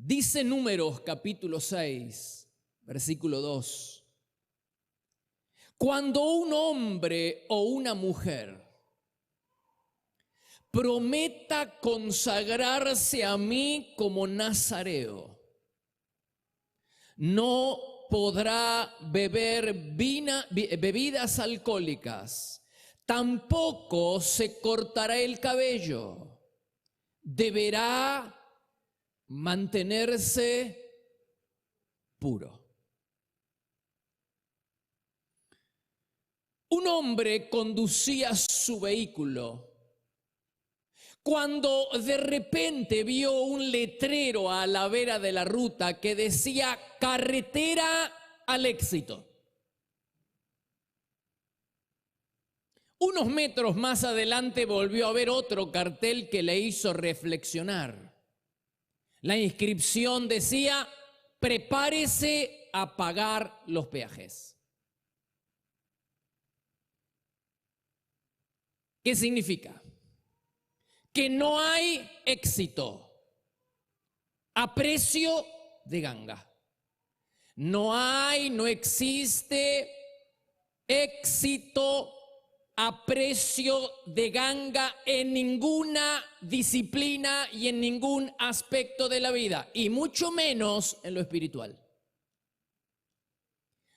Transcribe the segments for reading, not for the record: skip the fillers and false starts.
Dice Números capítulo 6, versículo 2. Cuando un hombre o una mujer prometa consagrarse a mí como nazareo, no podrá beber bebidas alcohólicas, tampoco se cortará el cabello, deberá mantenerse puro. Un hombre conducía su vehículo cuando de repente vio un letrero a la vera de la ruta que decía carretera al éxito. Unos metros más adelante volvió a ver otro cartel que le hizo reflexionar. La inscripción decía: prepárese a pagar los peajes. ¿Qué significa? Que no hay éxito a precio de ganga. No existe éxito a precio de ganga en ninguna disciplina y en ningún aspecto de la vida, y mucho menos en lo espiritual.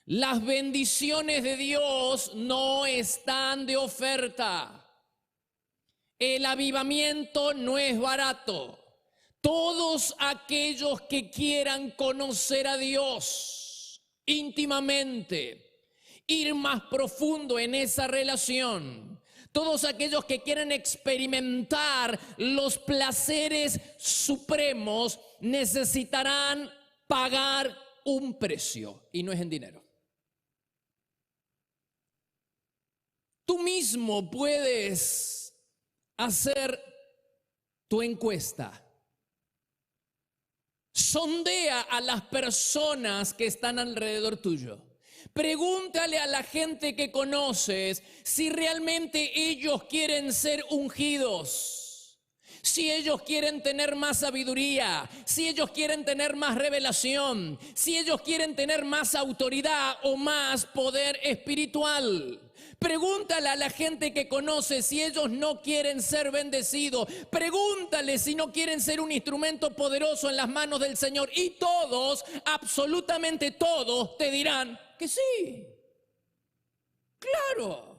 Las bendiciones de Dios no están de oferta. El avivamiento no es barato. Todos aquellos que quieran conocer a Dios íntimamente, ir más profundo en esa relación, todos aquellos que quieran experimentar los placeres supremos, necesitarán pagar un precio, y no es en dinero. Tú mismo puedes hacer tu encuesta. Sondea a las personas que están alrededor tuyo. Pregúntale a la gente que conoces si realmente ellos quieren ser ungidos, si ellos quieren tener más sabiduría, si ellos quieren tener más revelación, si ellos quieren tener más autoridad o más poder espiritual. Pregúntale a la gente que conoce si ellos no quieren ser bendecidos. Pregúntale si no quieren ser un instrumento poderoso en las manos del Señor. Y todos, absolutamente todos, te dirán que sí. Claro.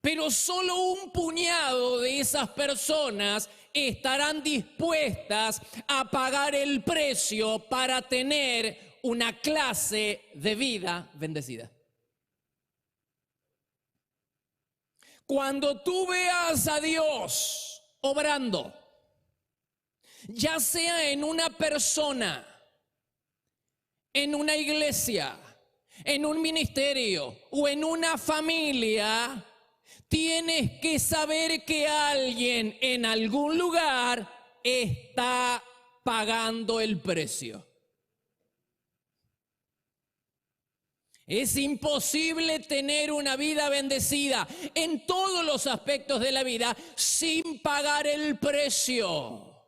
Pero solo un puñado de esas personas estarán dispuestas a pagar el precio para tener una clase de vida bendecida. Cuando tú veas a Dios obrando, ya sea en una persona, en una iglesia, en un ministerio o en una familia, tienes que saber que alguien en algún lugar está pagando el precio. Es imposible tener una vida bendecida en todos los aspectos de la vida sin pagar el precio.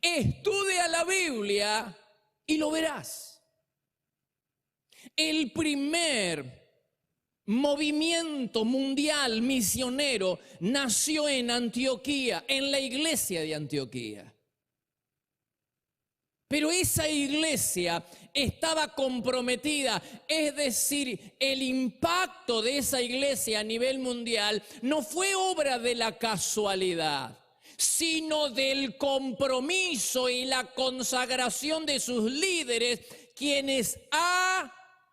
Estudia la Biblia y lo verás. El primer movimiento mundial misionero nació en Antioquía, en la iglesia de Antioquía. Pero esa iglesia estaba comprometida, es decir, el impacto de esa iglesia a nivel mundial no fue obra de la casualidad, sino del compromiso y la consagración de sus líderes, quienes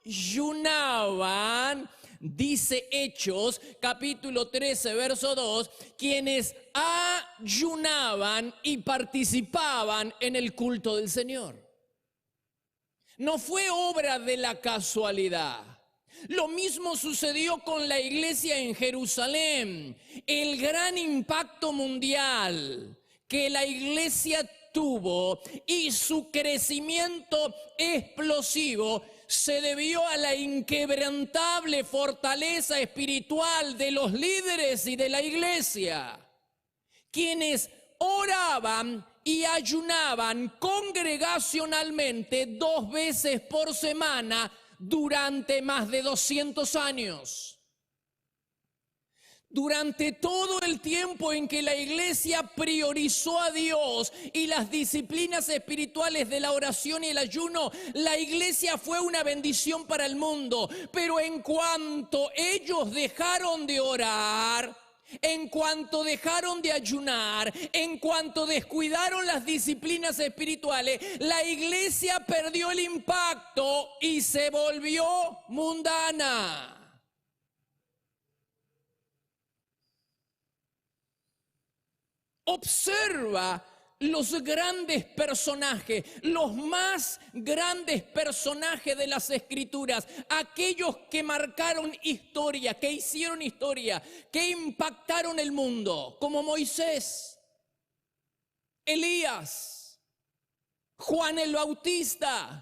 ayunaban. Dice Hechos, capítulo 13, verso 2, quienes ayunaban y participaban en el culto del Señor. No fue obra de la casualidad. Lo mismo sucedió con la iglesia en Jerusalén. El gran impacto mundial que la iglesia tuvo y su crecimiento explosivo se debió a la inquebrantable fortaleza espiritual de los líderes y de la iglesia, quienes oraban y ayunaban congregacionalmente 2 veces por semana durante más de 200 años. Durante todo el tiempo en que la iglesia priorizó a Dios y las disciplinas espirituales de la oración y el ayuno, la iglesia fue una bendición para el mundo. Pero en cuanto ellos dejaron de orar, en cuanto dejaron de ayunar, en cuanto descuidaron las disciplinas espirituales, la iglesia perdió el impacto y se volvió mundana. Observa los grandes personajes, los más grandes personajes de las Escrituras, aquellos que marcaron historia, que hicieron historia, que impactaron el mundo, como Moisés, Elías, Juan el Bautista,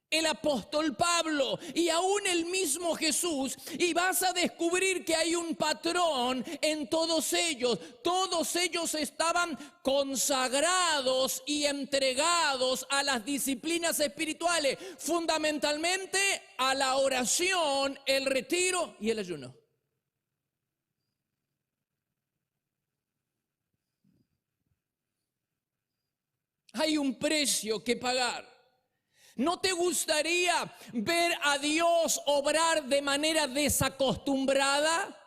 el apóstol Pablo y aún el mismo Jesús, y vas a descubrir que hay un patrón en todos ellos. Todos ellos estaban consagrados y entregados a las disciplinas espirituales, fundamentalmente a la oración, el retiro y el ayuno. Hay un precio que pagar. ¿No te gustaría ver a Dios obrar de manera desacostumbrada?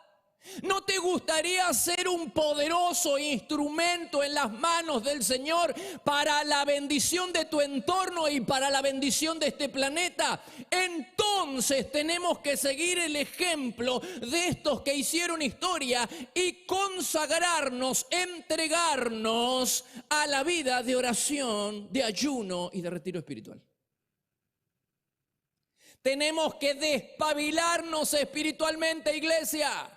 ¿No te gustaría ser un poderoso instrumento en las manos del Señor para la bendición de tu entorno y para la bendición de este planeta? Entonces tenemos que seguir el ejemplo de estos que hicieron historia y consagrarnos, entregarnos a la vida de oración, de ayuno y de retiro espiritual. Tenemos que despabilarnos espiritualmente, iglesia.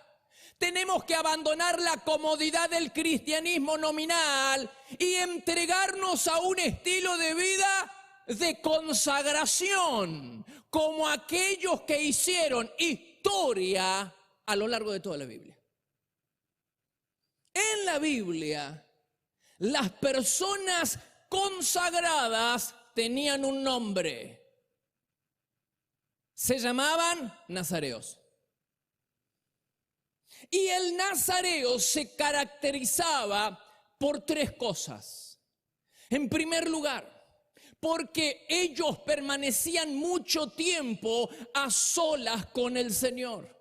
Tenemos que abandonar la comodidad del cristianismo nominal y entregarnos a un estilo de vida de consagración, como aquellos que hicieron historia a lo largo de toda la Biblia. En la Biblia, las personas consagradas tenían un nombre. Se llamaban nazareos. Y el nazareo se caracterizaba por 3 cosas. En primer lugar, porque ellos permanecían mucho tiempo a solas con el Señor.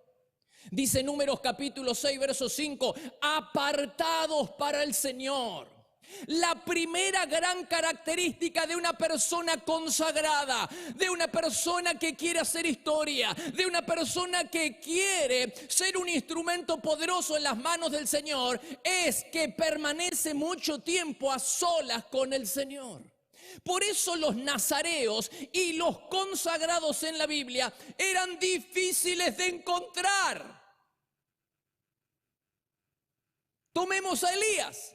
Dice Números capítulo 6, verso 5, apartados para el Señor. La primera gran característica de una persona consagrada, de una persona que quiere hacer historia, de una persona que quiere ser un instrumento poderoso en las manos del Señor, es que permanece mucho tiempo a solas con el Señor. Por eso los nazareos y los consagrados en la Biblia eran difíciles de encontrar. Tomemos a Elías,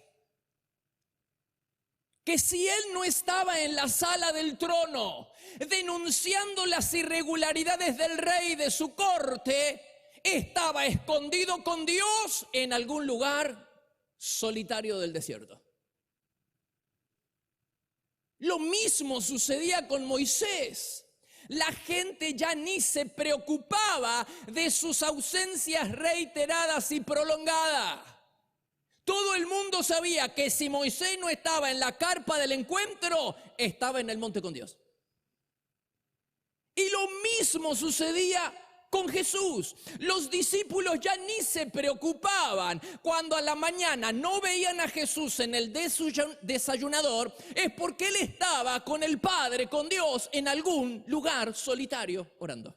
que si él no estaba en la sala del trono denunciando las irregularidades del rey de su corte, estaba escondido con Dios en algún lugar solitario del desierto. Lo mismo sucedía con Moisés. La gente ya ni se preocupaba de sus ausencias reiteradas y prolongadas. Todo el mundo sabía que si Moisés no estaba en la carpa del encuentro, estaba en el monte con Dios. Y lo mismo sucedía con Jesús. Los discípulos ya ni se preocupaban cuando a la mañana no veían a Jesús en el desayunador, es porque él estaba con el Padre, con Dios, en algún lugar solitario orando.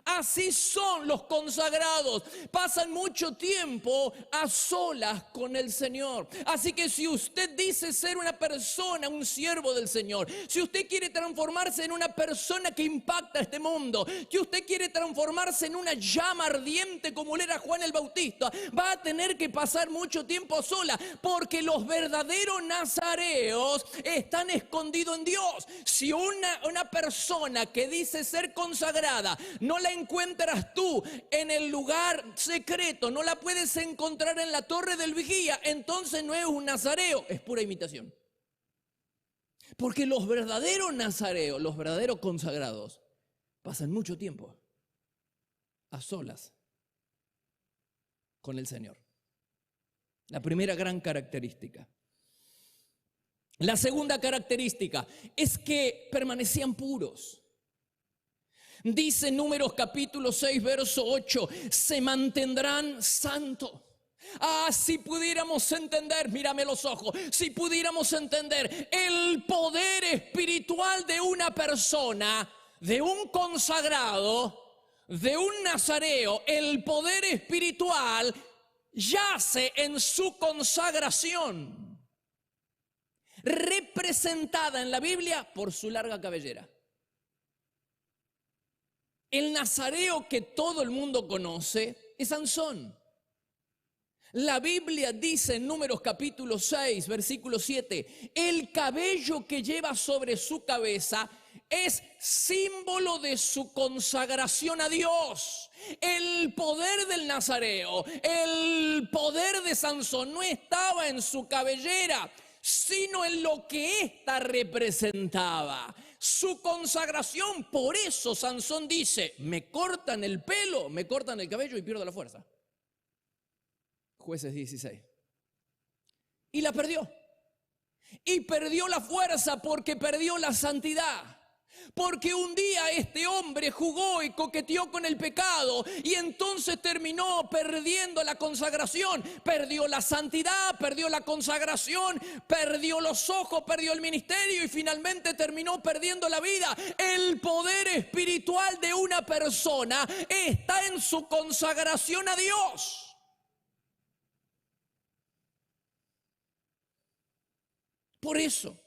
Así son los consagrados, pasan mucho tiempo a solas con el Señor. Así que si usted dice ser una persona, un siervo del Señor, si usted quiere transformarse en una persona que impacta este mundo, que usted quiere transformarse en una llama ardiente como lo era Juan el Bautista, va a tener que pasar mucho tiempo sola, porque los verdaderos nazareos están escondidos en Dios. Si una persona que dice ser consagrada no la encuentras tú en el lugar secreto, no la puedes encontrar en la torre del vigía, entonces no es un nazareo, es pura imitación. Porque los verdaderos nazareos, los verdaderos consagrados, pasan mucho tiempo a solas con el Señor. La primera gran característica. La segunda característica es que permanecían puros. Dice Números capítulo 6, verso 8, se mantendrán santos. Si pudiéramos entender, mírame los ojos, si pudiéramos entender el poder espiritual de una persona, de un consagrado, de un nazareo, el poder espiritual yace en su consagración, representada en la Biblia por su larga cabellera. El nazareo que todo el mundo conoce es Sansón. La Biblia dice en Números capítulo 6, versículo 7, el cabello que lleva sobre su cabeza es símbolo de su consagración a Dios. El poder del nazareo, el poder de Sansón no estaba en su cabellera, sino en lo que ésta representaba. Su consagración. Por eso Sansón dice, me cortan el pelo, me cortan el cabello y pierdo la fuerza. Jueces 16. Y la perdió. Y perdió la fuerza porque perdió la santidad. Porque un día este hombre jugó y coqueteó con el pecado y entonces terminó perdiendo la consagración. Perdió la santidad, perdió la consagración, perdió los ojos, perdió el ministerio y finalmente terminó perdiendo la vida. El poder espiritual de una persona está en su consagración a Dios. Por eso,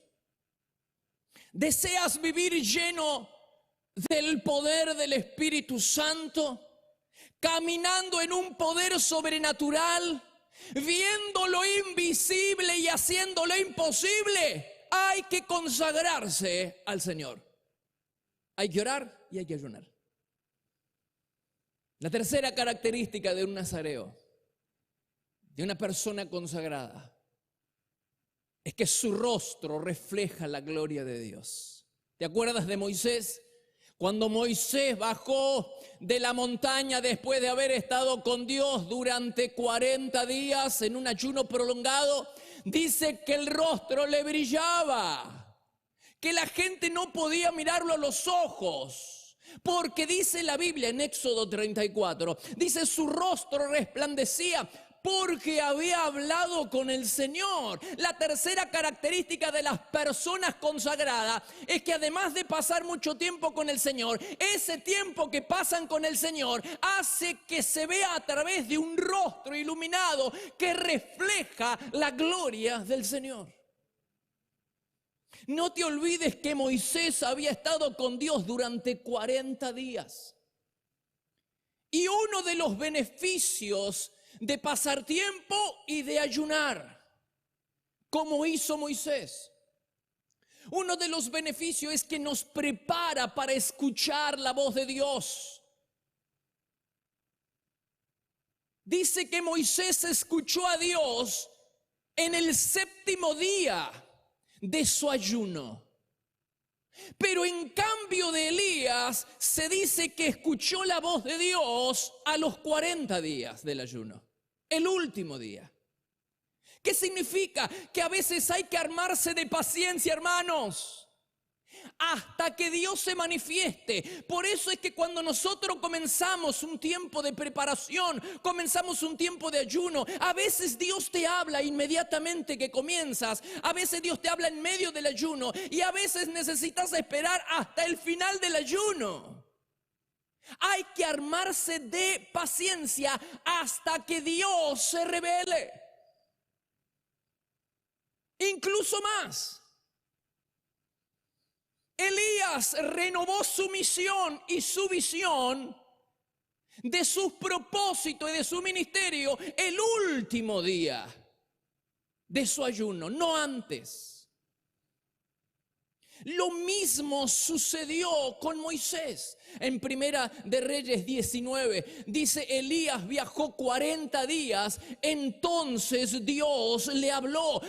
¿deseas vivir lleno del poder del Espíritu Santo? Caminando en un poder sobrenatural, viendo lo invisible y haciendo lo imposible. Hay que consagrarse al Señor. Hay que orar y hay que ayunar. La tercera característica de un nazareo, de una persona consagrada, es que su rostro refleja la gloria de Dios. ¿Te acuerdas de Moisés? Cuando Moisés bajó de la montaña después de haber estado con Dios durante 40 días en un ayuno prolongado, dice que el rostro le brillaba, que la gente no podía mirarlo a los ojos. Porque dice la Biblia en Éxodo 34, dice su rostro resplandecía porque había hablado con el Señor. La tercera característica de las personas consagradas es que además de pasar mucho tiempo con el Señor, ese tiempo que pasan con el Señor hace que se vea a través de un rostro iluminado que refleja la gloria del Señor. No te olvides que Moisés había estado con Dios durante 40 días. Y uno de los beneficios de pasar tiempo y de ayunar, como hizo Moisés, uno de los beneficios es que nos prepara para escuchar la voz de Dios. Dice que Moisés escuchó a Dios en el 7º día de su ayuno. Pero en cambio de Elías se dice que escuchó la voz de Dios a los 40 días del ayuno, el último día. ¿Qué significa? Que a veces hay que armarse de paciencia, hermanos, hasta que Dios se manifieste. Por eso es que cuando nosotros comenzamos un tiempo de preparación, comenzamos un tiempo de ayuno, a veces Dios te habla inmediatamente que comienzas, a veces Dios te habla en medio del ayuno y a veces necesitas esperar hasta el final del ayuno. Hay que armarse de paciencia hasta que Dios se revele. Incluso más. Elías renovó su misión y su visión de sus propósitos y de su ministerio el último día de su ayuno, no antes. Lo mismo sucedió con Moisés. En Primera de Reyes 19 dice: Elías viajó 40 días, entonces Dios le habló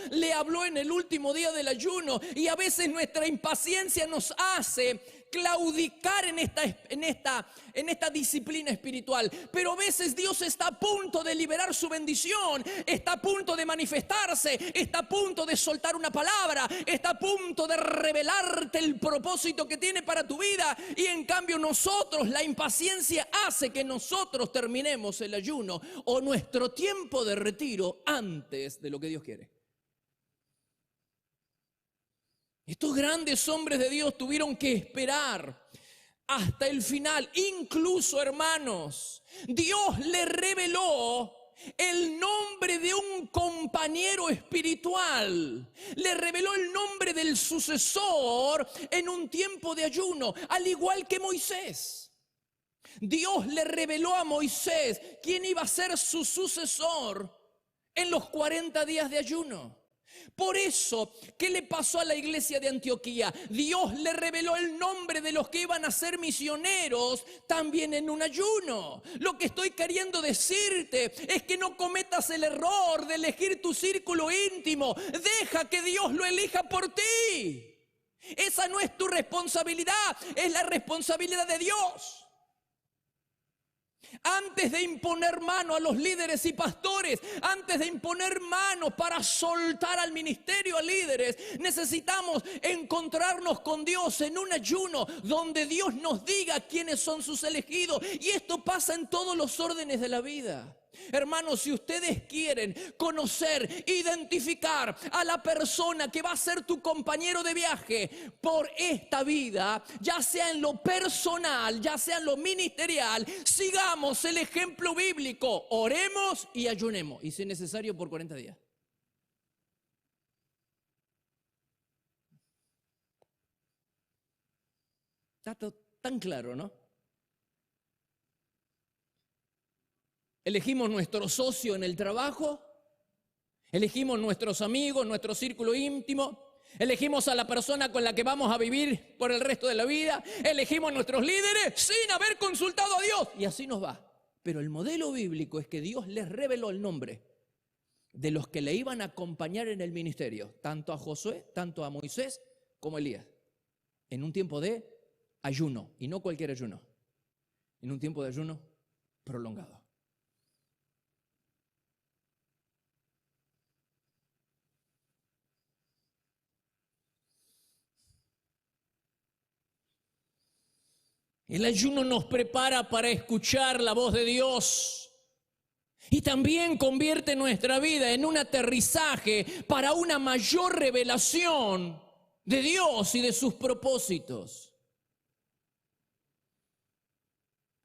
en el último día del ayuno. Y a veces nuestra impaciencia nos hace claudicar en esta disciplina espiritual. Pero a veces Dios está a punto de liberar su bendición, está a punto de manifestarse, está a punto de soltar una palabra, está a punto de revelarte el propósito que tiene para tu vida. Y en cambio nosotros, la impaciencia hace que nosotros terminemos el ayuno o nuestro tiempo de retiro antes de lo que Dios quiere. Estos grandes hombres de Dios tuvieron que esperar hasta el final. Incluso, hermanos, Dios le reveló el nombre de un compañero espiritual. Le reveló el nombre del sucesor en un tiempo de ayuno, al igual que Moisés. Dios le reveló a Moisés quién iba a ser su sucesor en los 40 días de ayuno. Por eso, ¿qué le pasó a la iglesia de Antioquía? Dios le reveló el nombre de los que iban a ser misioneros también en un ayuno. Lo que estoy queriendo decirte es que no cometas el error de elegir tu círculo íntimo. Deja que Dios lo elija por ti. Esa no es tu responsabilidad, es la responsabilidad de Dios. Antes de imponer mano a los líderes y pastores, antes de imponer mano para soltar al ministerio a líderes, necesitamos encontrarnos con Dios en un ayuno donde Dios nos diga quiénes son sus elegidos. Y esto pasa en todos los órdenes de la vida. Hermanos, si ustedes quieren conocer, identificar a la persona que va a ser tu compañero de viaje por esta vida, ya sea en lo personal, ya sea en lo ministerial, sigamos el ejemplo bíblico, oremos y ayunemos, y si es necesario por 40 días. Está tan claro, ¿no? Elegimos nuestro socio en el trabajo, elegimos nuestros amigos, nuestro círculo íntimo, elegimos a la persona con la que vamos a vivir por el resto de la vida, elegimos nuestros líderes sin haber consultado a Dios, y así nos va. Pero el modelo bíblico es que Dios les reveló el nombre de los que le iban a acompañar en el ministerio, tanto a Josué, tanto a Moisés como a Elías, en un tiempo de ayuno, y no cualquier ayuno, en un tiempo de ayuno prolongado. El ayuno nos prepara para escuchar la voz de Dios y también convierte nuestra vida en un aterrizaje para una mayor revelación de Dios y de sus propósitos.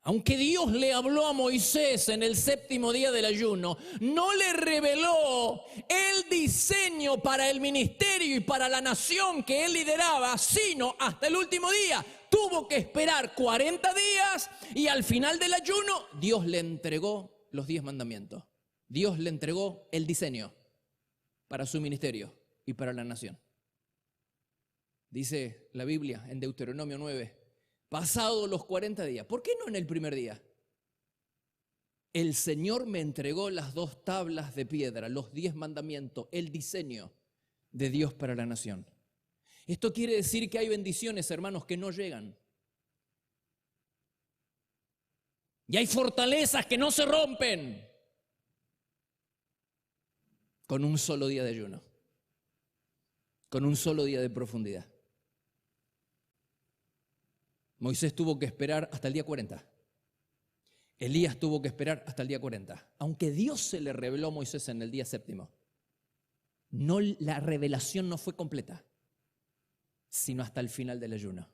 Aunque Dios le habló a Moisés en el 7º día del ayuno, no le reveló el diseño para el ministerio y para la nación que él lideraba, sino hasta el último día. Tuvo que esperar 40 días y al final del ayuno Dios le entregó los 10 mandamientos. Dios le entregó el diseño para su ministerio y para la nación. Dice la Biblia en Deuteronomio 9, pasados los 40 días, ¿por qué no en el primer día? El Señor me entregó las 2 tablas de piedra, los 10 mandamientos, el diseño de Dios para la nación. Esto quiere decir que hay bendiciones, hermanos, que no llegan. Y hay fortalezas que no se rompen con un solo día de ayuno, con un solo día de profundidad. Moisés tuvo que esperar hasta el día 40. Elías tuvo que esperar hasta el día 40. Aunque Dios se le reveló a Moisés en el día 7º, la revelación no fue completa, sino hasta el final del ayuno.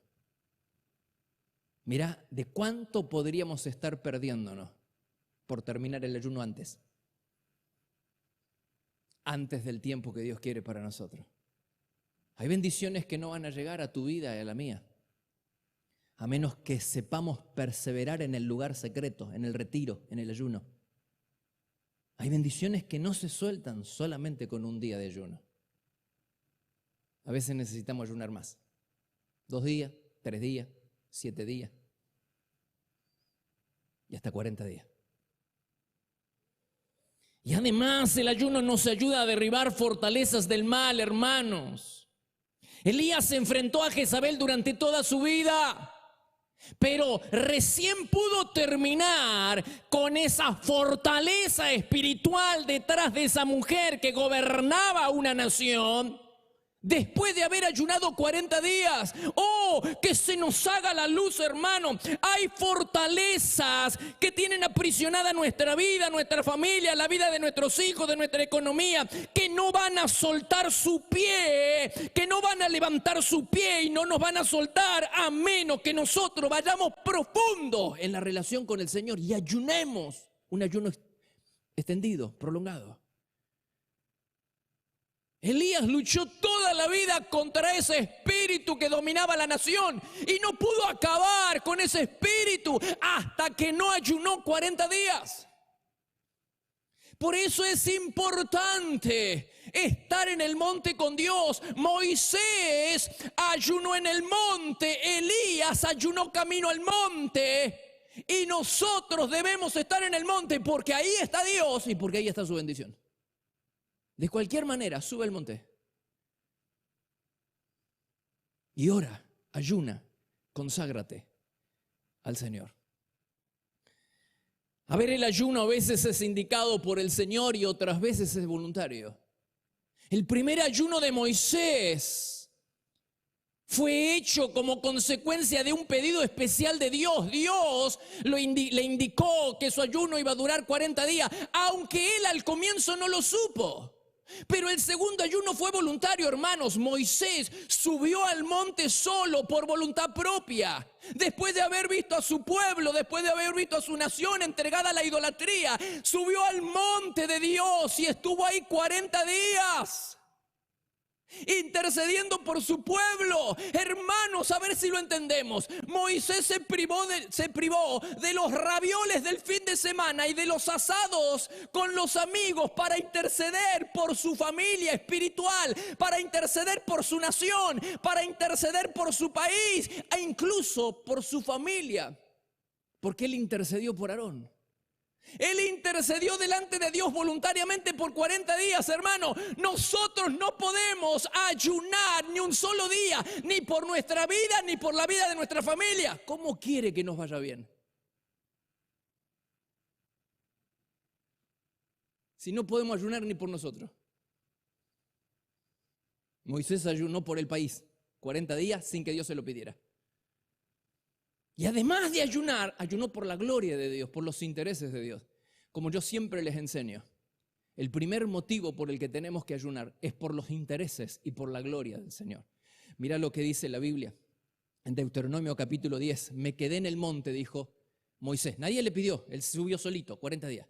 Mirá, ¿de cuánto podríamos estar perdiéndonos por terminar el ayuno antes? Antes del tiempo que Dios quiere para nosotros. Hay bendiciones que no van a llegar a tu vida y a la mía, a menos que sepamos perseverar en el lugar secreto, en el retiro, en el ayuno. Hay bendiciones que no se sueltan solamente con un día de ayuno. A veces necesitamos ayunar más. 2 días, 3 días, 7 días y hasta 40 días. Y además el ayuno nos ayuda a derribar fortalezas del mal, hermanos. Elías se enfrentó a Jezabel durante toda su vida, pero recién pudo terminar con esa fortaleza espiritual detrás de esa mujer que gobernaba una nación después de haber ayunado 40 días. ¡Oh, que se nos haga la luz, hermano! Hay fortalezas que tienen aprisionada nuestra vida, nuestra familia, la vida de nuestros hijos, de nuestra economía, que no van a soltar su pie, que no van a levantar su pie y no nos van a soltar a menos que nosotros vayamos profundo en la relación con el Señor y ayunemos. Un ayuno extendido, prolongado. Elías luchó toda la vida contra ese espíritu que dominaba la nación y no pudo acabar con ese espíritu hasta que no ayunó 40 días. Por eso es importante estar en el monte con Dios. Moisés ayunó en el monte, Elías ayunó camino al monte y nosotros debemos estar en el monte porque ahí está Dios y porque ahí está su bendición. De cualquier manera, sube al monte y ora, ayuna, conságrate al Señor. A ver, el ayuno a veces es indicado por el Señor y otras veces es voluntario. El primer ayuno de Moisés fue hecho como consecuencia de un pedido especial de Dios. Dios le indicó que su ayuno iba a durar 40 días, aunque él al comienzo no lo supo. Pero el segundo ayuno fue voluntario, hermanos. Moisés subió al monte solo por voluntad propia. Después de haber visto a su pueblo, después de haber visto a su nación entregada a la idolatría, subió al monte de Dios y estuvo ahí 40 días. Intercediendo por su pueblo. Hermanos, a ver si lo entendemos. Moisés se privó de los ravioles del fin de semana y de los asados con los amigos para interceder por su familia espiritual, para interceder por su nación, para interceder por su país e incluso por su familia, porque él intercedió por Aarón. Él intercedió delante de Dios voluntariamente por 40 días, hermano. Nosotros no podemos ayunar ni un solo día, ni por nuestra vida, ni por la vida de nuestra familia. ¿Cómo quiere que nos vaya bien? Si no podemos ayunar ni por nosotros. Moisés ayunó por el país 40 días sin que Dios se lo pidiera. Y además de ayunar, ayunó por la gloria de Dios, por los intereses de Dios. Como yo siempre les enseño, el primer motivo por el que tenemos que ayunar es por los intereses y por la gloria del Señor. Mira lo que dice la Biblia en Deuteronomio capítulo 10. Me quedé en el monte, dijo Moisés. Nadie le pidió, él subió solito, 40 días.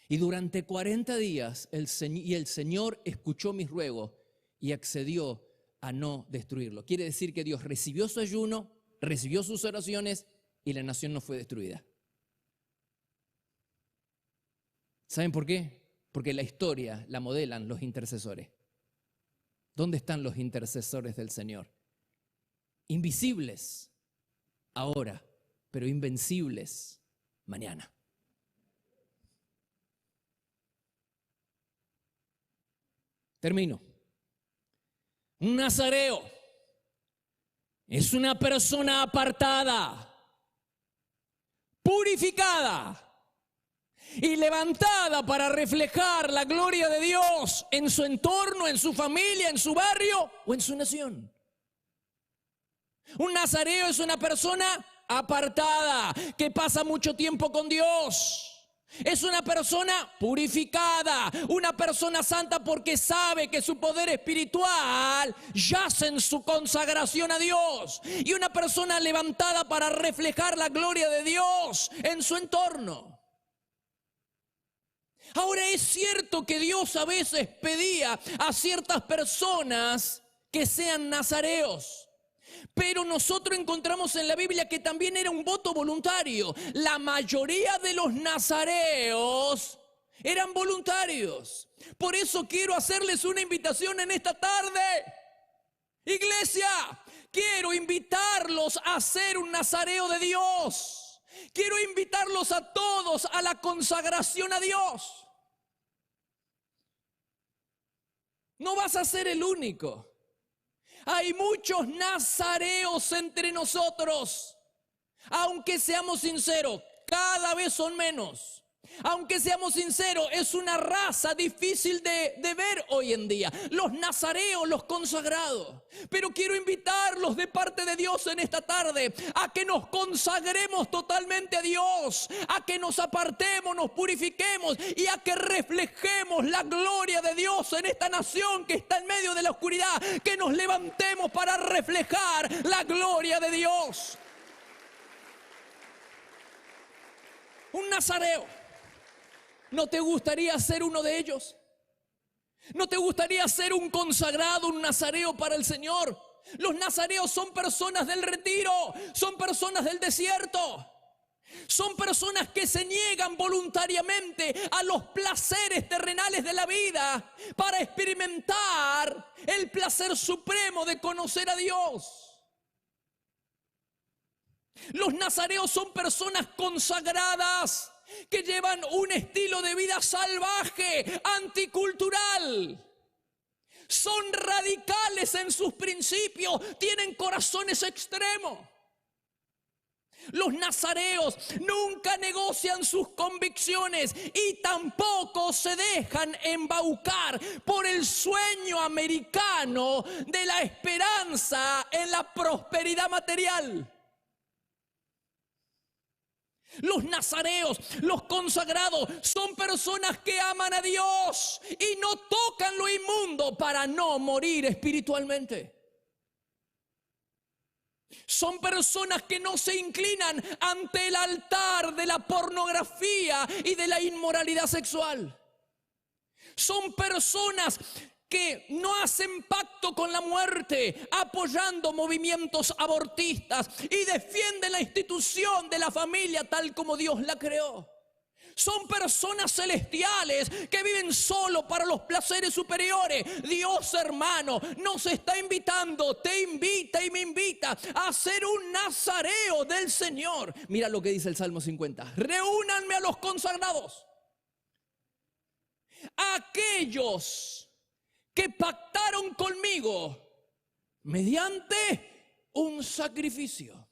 Y durante 40 días el Señor escuchó mis ruegos y accedió a no destruirlo. Quiere decir que Dios recibió su ayuno, recibió sus oraciones y la nación no fue destruida. ¿Saben por qué? Porque la historia la modelan los intercesores. ¿Dónde están los intercesores del Señor? Invisibles ahora, pero invencibles mañana. Termino. Un nazareo es una persona apartada, purificada y levantada para reflejar la gloria de Dios en su entorno, en su familia, en su barrio o en su nación. Un nazareo es una persona apartada que pasa mucho tiempo con Dios. Es una persona purificada, una persona santa porque sabe que su poder espiritual yace en su consagración a Dios. Y una persona levantada para reflejar la gloria de Dios en su entorno. Ahora es cierto que Dios a veces pedía a ciertas personas que sean nazareos. Pero nosotros encontramos en la Biblia que también era un voto voluntario. La mayoría de los nazareos eran voluntarios. Por eso quiero hacerles una invitación en esta tarde. Iglesia, quiero invitarlos a ser un nazareo de Dios. Quiero invitarlos a todos a la consagración a Dios. No vas a ser el único. Hay muchos nazareos entre nosotros. Aunque seamos sinceros, cada vez son menos. Aunque seamos sinceros, es una raza difícil de ver hoy en día. Los nazareos, los consagrados. Pero quiero invitarlos de parte de Dios en esta tarde a que nos consagremos totalmente a Dios, a que nos apartemos, nos purifiquemos y a que reflejemos la gloria de Dios en esta nación que está en medio de la oscuridad. Que nos levantemos para reflejar la gloria de Dios. Un nazareo. ¿No te gustaría ser uno de ellos? ¿No te gustaría ser un consagrado, un nazareo para el Señor? Los nazareos son personas del retiro, son personas del desierto. Son personas que se niegan voluntariamente a los placeres terrenales de la vida para experimentar el placer supremo de conocer a Dios. Los nazareos son personas consagradas que llevan un estilo de vida salvaje, anticultural. Son radicales en sus principios, tienen corazones extremos. Los nazareos nunca negocian sus convicciones y tampoco se dejan embaucar por el sueño americano de la esperanza en la prosperidad material. Los nazareos, los consagrados, son personas que aman a Dios y no tocan lo inmundo para no morir espiritualmente. Son personas que no se inclinan ante el altar de la pornografía y de la inmoralidad sexual. Son personas que no hacen pacto con la muerte, apoyando movimientos abortistas y defienden la institución de la familia tal como Dios la creó. Son personas celestiales que viven solo para los placeres superiores. Dios, hermano, nos está invitando, te invita y me invita a ser un nazareo del Señor. Mira lo que dice el Salmo 50. Reúnanme a los consagrados, aquellos que pactaron conmigo mediante un sacrificio.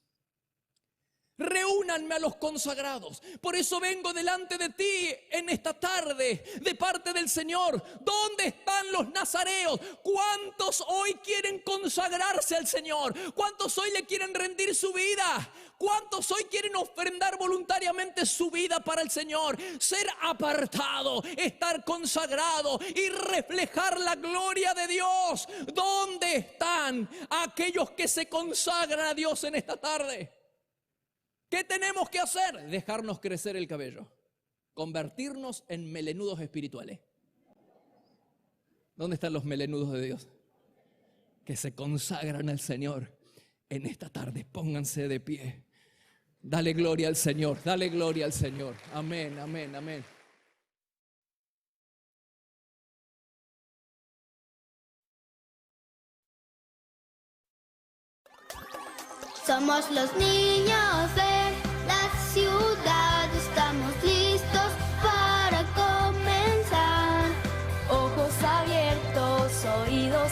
Reúnanme a los consagrados. Por eso vengo delante de ti en esta tarde de parte del Señor. ¿Dónde están los nazareos? ¿Cuántos hoy quieren consagrarse al Señor? ¿Cuántos hoy le quieren rendir su vida? ¿Cuántos hoy quieren ofrendar voluntariamente su vida para el Señor? Ser apartado, estar consagrado y reflejar la gloria de Dios. ¿Dónde están aquellos que se consagran a Dios en esta tarde? ¿Qué tenemos que hacer? Dejarnos crecer el cabello. Convertirnos en melenudos espirituales. ¿Dónde están los melenudos de Dios? Que se consagran al Señor en esta tarde. Pónganse de pie. Dale gloria al Señor. Dale gloria al Señor. Amén, amén, amén. Somos los niños de la ciudad, estamos listos para comenzar. Ojos abiertos, oídos abiertos.